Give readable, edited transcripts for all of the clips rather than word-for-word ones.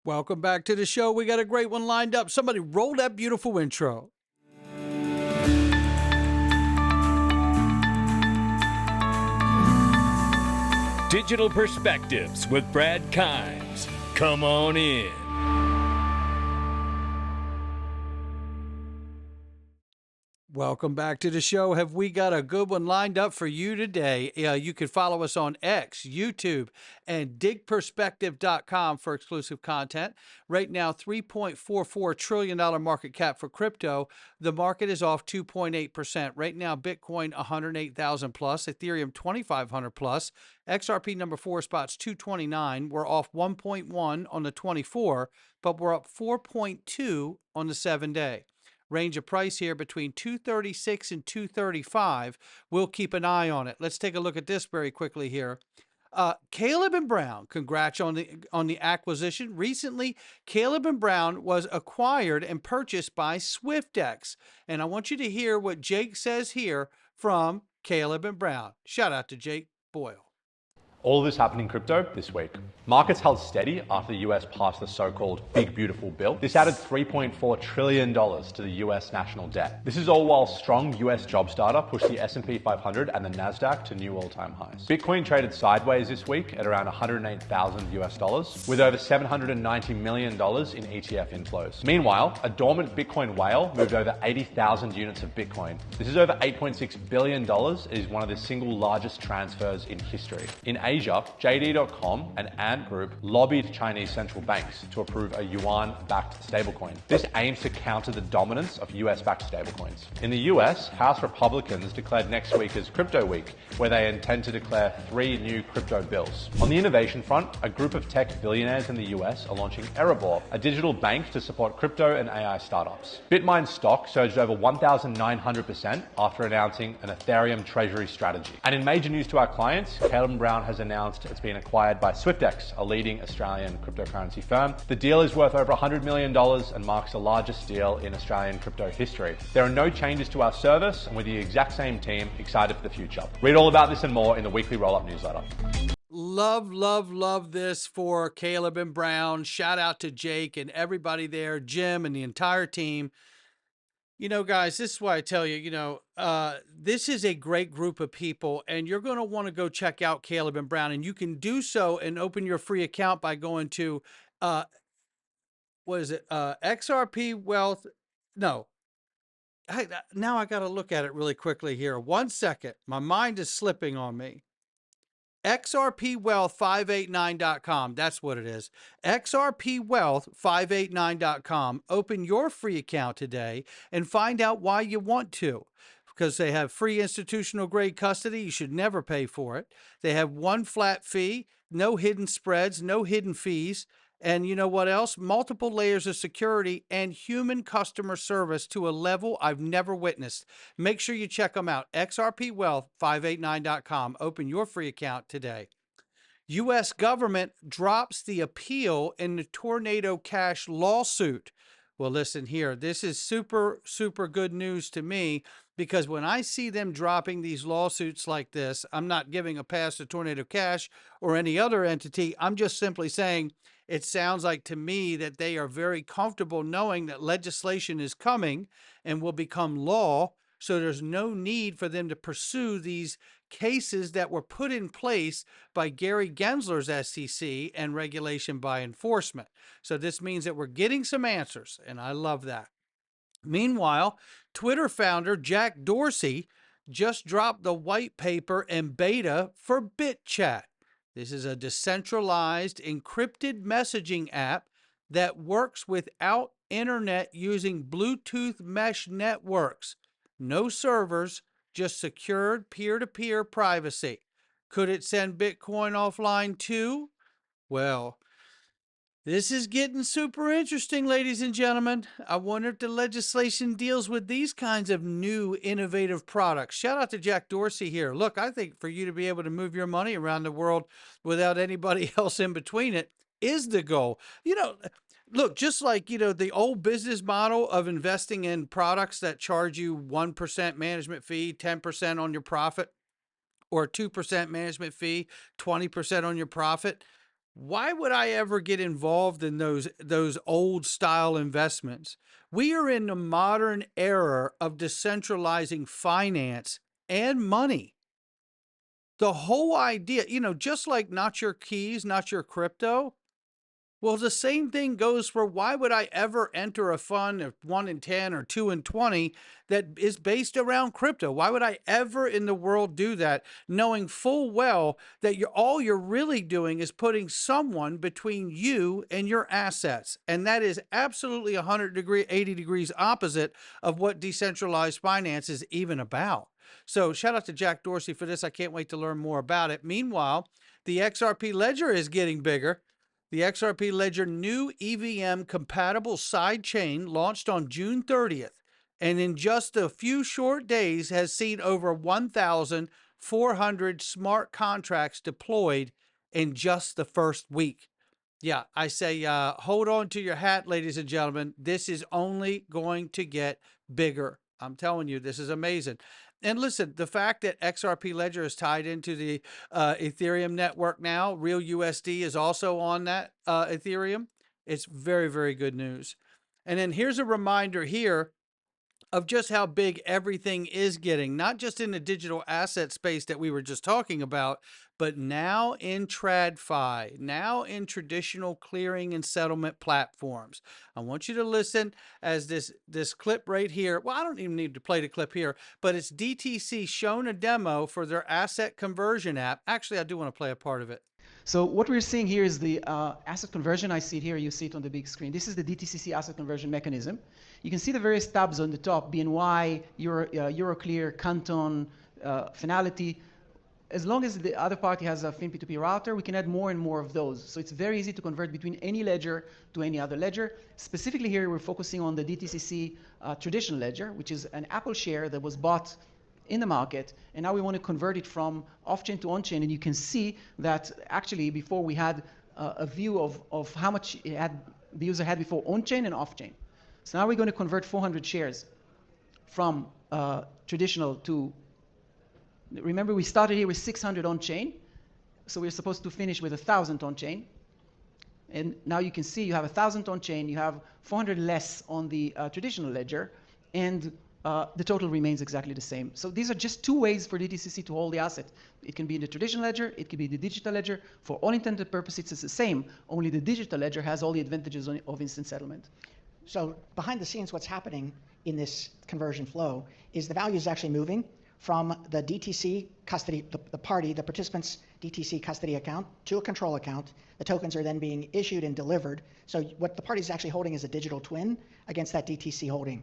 Welcome back to the show. We got a great one lined up. Somebody roll that beautiful intro. Digital Perspectives with Brad Kimes. Come on in. Welcome back to the show. Have we got a good one lined up for you today? You can follow us on X, YouTube, and digperspective.com for exclusive content. Right now, $3.44 trillion market cap for crypto. The market is off 2.8%. Right now, Bitcoin 108,000 plus, Ethereum 2,500 plus. XRP number 4 spots 229. We're off 1.1 on the 24, but we're up 4.2 on the 7-day. Range of price here between 236 and 235. We'll keep an eye on it. Let's take a look at this very quickly here. Caleb and Brown, congrats on the acquisition. Recently, Caleb and Brown was acquired and purchased by SwiftX. And I want you to hear what Jake says here from Caleb and Brown. Shout out to Jake Boyle. All of this happened in crypto this week. Markets held steady after the US passed the so-called Big Beautiful Bill. This added $3.4 trillion to the US national debt. This is all while strong US jobs data pushed the S&P 500 and the Nasdaq to new all-time highs. Bitcoin traded sideways this week at around 108,000 US dollars, with over $790 million in ETF inflows. Meanwhile, a dormant Bitcoin whale moved over 80,000 units of Bitcoin. This is over $8.6 billion. It is one of the single largest transfers in history. In Asia, JD.com and Ant Group lobbied Chinese central banks to approve a yuan-backed stablecoin. This aims to counter the dominance of US-backed stablecoins. In the US, House Republicans declared next week as Crypto Week, where they intend to declare 3 new crypto bills. On the innovation front, a group of tech billionaires in the US are launching Erebor, a digital bank to support crypto and AI startups. Bitmain stock surged over 1,900% after announcing an Ethereum Treasury strategy. And in major news to our clients, Caleb Brown has announced it's been acquired by SwiftX, a leading Australian cryptocurrency firm. The deal is worth over $100 million and marks the largest deal in Australian crypto history. There are no changes to our service, and with the exact same team, excited for the future. Read all about this and more in the weekly roll-up newsletter. Love, love, love this for Caleb and Brown. Shout out to Jake and everybody there, Jim and the entire team. You know, guys, this is why I tell you, this is a great group of people, and you're going to want to go check out Caleb and Brown, and you can do so and open your free account by going to, XRP Wealth? No. Now I got to look at it really quickly here. 1 second. My mind is slipping on me. XRPwealth589.com. That's what it is. XRPwealth589.com. Open your free account today and find out why you want to. Because they have free institutional grade custody. You should never pay for it. They have one flat fee, no hidden spreads, no hidden fees. And you know what else? Multiple layers of security and human customer service to a level I've never witnessed. Make sure you check them out. XRPwealth589.com. Open your free account today. U.S. government drops the appeal in the Tornado Cash lawsuit. Well, listen here. This is super, super good news to me, because when I see them dropping these lawsuits like this, I'm not giving a pass to Tornado Cash or any other entity. I'm just simply saying it sounds like to me that they are very comfortable knowing that legislation is coming and will become law. So there's no need for them to pursue these cases that were put in place by Gary Gensler's SEC and regulation by enforcement. So this means that we're getting some answers, and I love that. Meanwhile, Twitter founder Jack Dorsey just dropped the white paper and beta for BitChat. This is a decentralized encrypted messaging app that works without internet using Bluetooth mesh networks. No servers, just secured peer-to-peer privacy. Could it send Bitcoin offline too? Well, this is getting super interesting, ladies and gentlemen. I wonder if the legislation deals with these kinds of new innovative products. Shout out to Jack Dorsey here. Look, I think for you to be able to move your money around the world without anybody else in between it is the goal. Look, just like, the old business model of investing in products that charge you 1% management fee, 10% on your profit, or 2% management fee, 20% on your profit. Why would I ever get involved in those old style investments? We are in the modern era of decentralizing finance and money. The whole idea, just like not your keys, not your crypto. Well, the same thing goes for why would I ever enter a fund of 1 in 10 or 2 in 20 that is based around crypto? Why would I ever in the world do that, knowing full well that all you're really doing is putting someone between you and your assets? And that is absolutely 80 degrees opposite of what decentralized finance is even about. So shout out to Jack Dorsey for this. I can't wait to learn more about it. Meanwhile, the XRP ledger is getting bigger. The XRP Ledger new EVM compatible side chain launched on June 30th, and in just a few short days has seen over 1,400 smart contracts deployed in just the first week. Yeah, I say hold on to your hat, ladies and gentlemen. This is only going to get bigger. I'm telling you, this is amazing. And listen, the fact that XRP Ledger is tied into the Ethereum network now, Real USD is also on that Ethereum. It's very, very good news. And then here's a reminder here of just how big everything is getting, not just in the digital asset space that we were just talking about, but now in TradFi, now in traditional clearing and settlement platforms. I want you to listen as this clip right here. Well, I don't even need to play the clip here, but it's DTC showing a demo for their asset conversion app. Actually, I do want to play a part of it. So what we're seeing here is the asset conversion. I see it here, you see it on the big screen. This is the DTCC asset conversion mechanism. You can see the various tabs on the top, BNY, Euroclear, Canton, Finality. As long as the other party has a FinP2P router, we can add more and more of those. So it's very easy to convert between any ledger to any other ledger. Specifically here, we're focusing on the DTCC traditional ledger, which is an Apple share that was bought in the market, and now we want to convert it from off-chain to on-chain. And you can see that actually before we had a view of how much the user had before on-chain and off-chain. So now we're going to convert 400 shares from traditional to, remember we started here with 600 on-chain, so we're supposed to finish with 1,000 on-chain. And now you can see you have 1,000 on-chain, you have 400 less on the traditional ledger, and the total remains exactly the same. So these are just two ways for DTCC to hold the asset. It can be in the traditional ledger, it can be the digital ledger. For all intended purposes, it's the same, only the digital ledger has all the advantages of instant settlement. So behind the scenes, what's happening in this conversion flow is the value is actually moving from the DTC custody, the participant's DTC custody account to a control account. The tokens are then being issued and delivered. So what the party is actually holding is a digital twin against that DTC holding.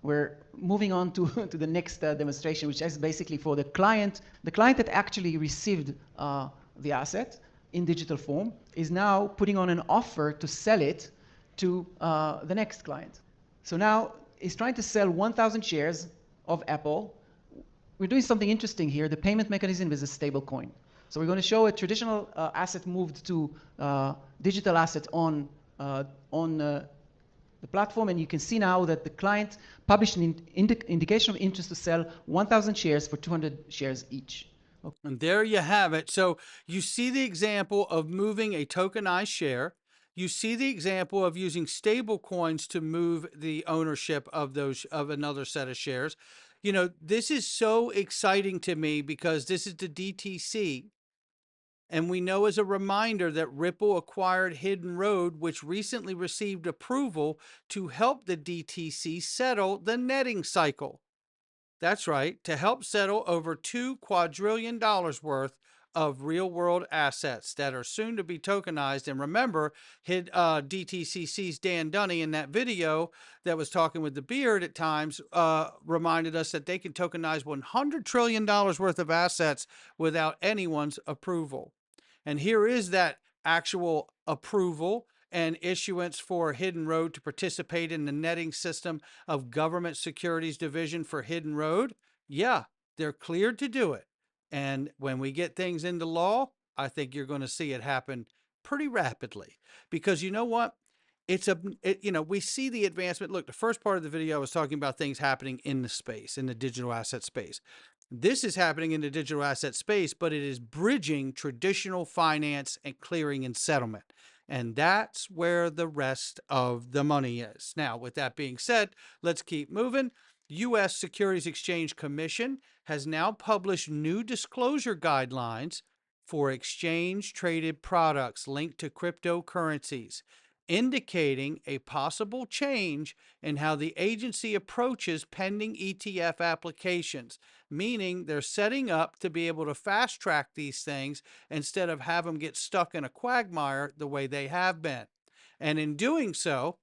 We're moving on to the next demonstration, which is basically for the client. The client that actually received the asset in digital form is now putting on an offer to sell it to the next client. So now he's trying to sell 1,000 shares of Apple. We're doing something interesting here. The payment mechanism is a stable coin. So we're going to show a traditional asset moved to digital asset on the platform, and you can see now that the client published an indication of interest to sell 1,000 shares for 200 shares each. Okay. And there you have it. So you see the example of moving a tokenized share. You see the example of using stable coins to move the ownership of another set of shares. This is so exciting to me because this is the DTC. And we know as a reminder that Ripple acquired Hidden Road, which recently received approval to help the DTC settle the netting cycle. That's right, to help settle over $2 quadrillion worth of real-world assets that are soon to be tokenized. And remember, DTCC's Dan Dunney in that video that was talking with the beard at times reminded us that they can tokenize $100 trillion worth of assets without anyone's approval. And here is that actual approval and issuance for Hidden Road to participate in the netting system of Government Securities Division for Hidden Road. Yeah, they're cleared to do it. And when we get things into law, I think you're going to see it happen pretty rapidly. Because you know what? We see the advancement. Look, the first part of the video I was talking about things happening in the space, in the digital asset space. This is happening in the digital asset space, but it is bridging traditional finance and clearing and settlement. And that's where the rest of the money is. Now, with that being said, let's keep moving. U.S. Securities Exchange Commission has now published new disclosure guidelines for exchange traded products linked to cryptocurrencies, indicating a possible change in how the agency approaches pending ETF applications, meaning they're setting up to be able to fast track these things instead of have them get stuck in a quagmire the way they have been. And in doing so,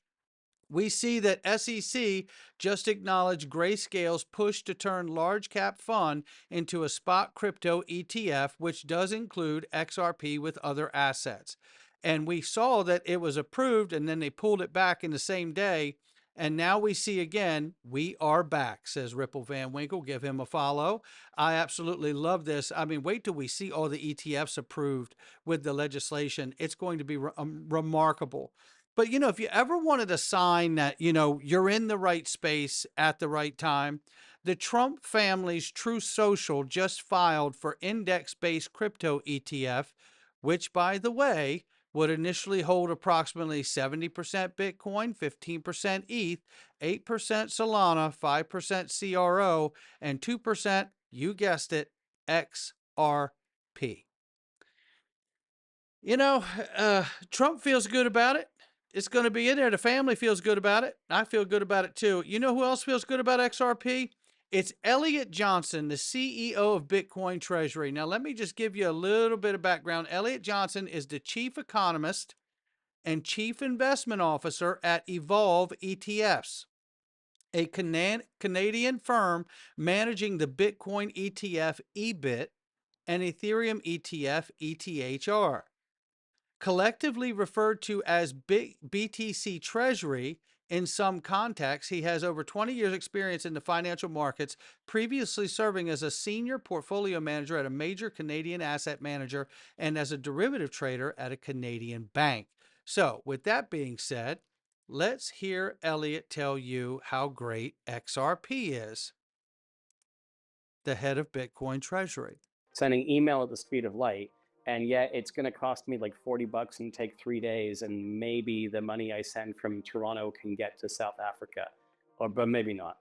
we see that SEC just acknowledged Grayscale's push to turn large cap fund into a spot crypto ETF, which does include XRP with other assets. And we saw that it was approved and then they pulled it back in the same day. And now we see again, we are back, says Ripple Van Winkle. Give him a follow. I absolutely love this. I mean, wait till we see all the ETFs approved with the legislation. It's going to be remarkable. But, you know, if you ever wanted a sign that, you know, you're in the right space at the right time, the Trump family's Truth Social just filed for index-based crypto ETF, which, by the way, would initially hold approximately 70% Bitcoin, 15% ETH, 8% Solana, 5% CRO, and 2%, you guessed it, XRP. You know, Trump feels good about it. It's going to be in there. The family feels good about it. I feel good about it too. You know who else feels good about XRP? It's Elliot Johnson, the CEO of Bitcoin Treasury. Now, let me just give you a little bit of background. Elliot Johnson is the chief economist and chief investment officer at Evolve ETFs, a Canadian firm managing the Bitcoin ETF EBIT and Ethereum ETF ETHR. Collectively referred to as BTC Treasury in some contexts, he has over 20 years experience in the financial markets, previously serving as a senior portfolio manager at a major Canadian asset manager and as a derivative trader at a Canadian bank. So with that being said, let's hear Elliot tell you how great XRP is, the head of Bitcoin Treasury. Sending email at the speed of light, and yet it's going to cost me like $40 and take 3 days, and maybe the money I send from Toronto can get to South Africa, but maybe not.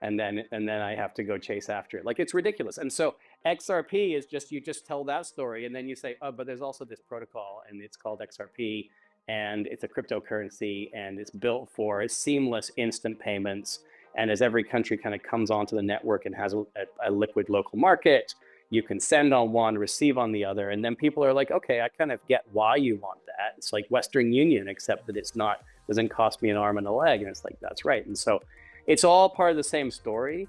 And then I have to go chase after it. Like, it's ridiculous. And so XRP is just, you just tell that story, and then you say, oh, but there's also this protocol, and it's called XRP, and it's a cryptocurrency, and it's built for seamless instant payments. And as every country kind of comes onto the network and has a liquid local market, you can send on one, receive on the other. And then people are like, okay, I kind of get why you want that. It's like Western Union, except that it's not, doesn't cost me an arm and a leg. And it's like, that's right. And so it's all part of the same story.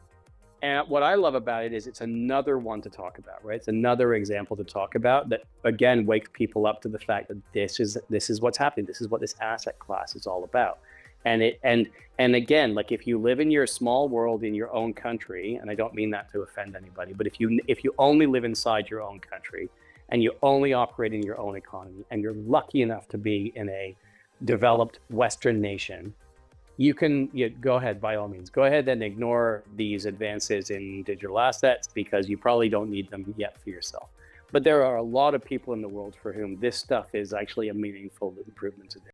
And what I love about it is it's another one to talk about, right? It's another example to talk about that, again, wakes people up to the fact that this is what's happening. This is what this asset class is all about. And again, like, if you live in your small world in your own country, and I don't mean that to offend anybody, but if you only live inside your own country and you only operate in your own economy, and you're lucky enough to be in a developed Western nation, you can go ahead, by all means, go ahead and ignore these advances in digital assets, because you probably don't need them yet for yourself. But there are a lot of people in the world for whom this stuff is actually a meaningful improvement to them.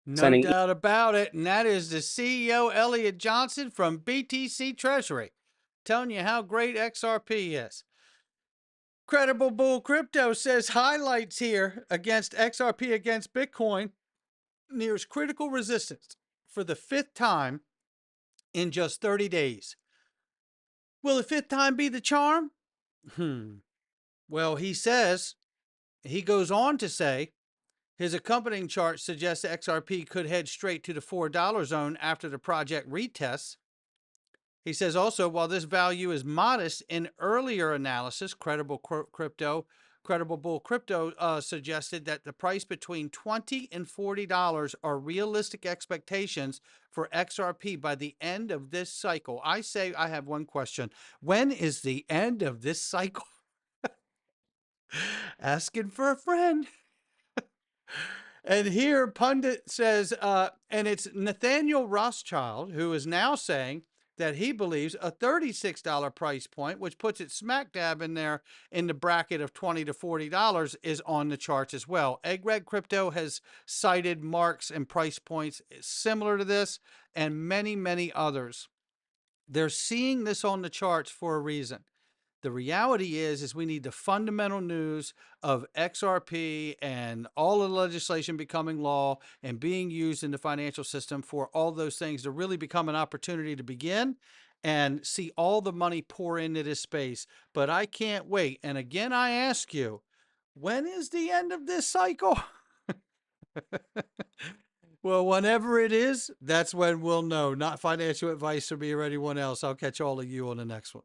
No doubt about it. And that is the CEO, Elliot Johnson from BTC Treasury, telling you how great XRP is. Credible Bull Crypto says highlights here against XRP against Bitcoin nears critical resistance for the 5th time in just 30 days. Will the 5th time be the charm? Well, he goes on to say, his accompanying chart suggests that XRP could head straight to the $4 zone after the project retests. He says also, while this value is modest in earlier analysis, Credible Bull Crypto suggested that the price between $20 and $40 are realistic expectations for XRP by the end of this cycle. I say, I have one question. When is the end of this cycle? Asking for a friend. And here, Pundit says, and it's Nathaniel Rothschild who is now saying that he believes a $36 price point, which puts it smack dab in there in the bracket of $20 to $40, is on the charts as well. Egg Red Crypto has cited marks and price points similar to this, and many, many others. They're seeing this on the charts for a reason. The reality is we need the fundamental news of XRP and all of the legislation becoming law and being used in the financial system for all those things to really become an opportunity to begin and see all the money pour into this space. But I can't wait. And again, I ask you, when is the end of this cycle? Well, whenever it is, that's when we'll know. Not financial advice from me or anyone else. I'll catch all of you on the next one.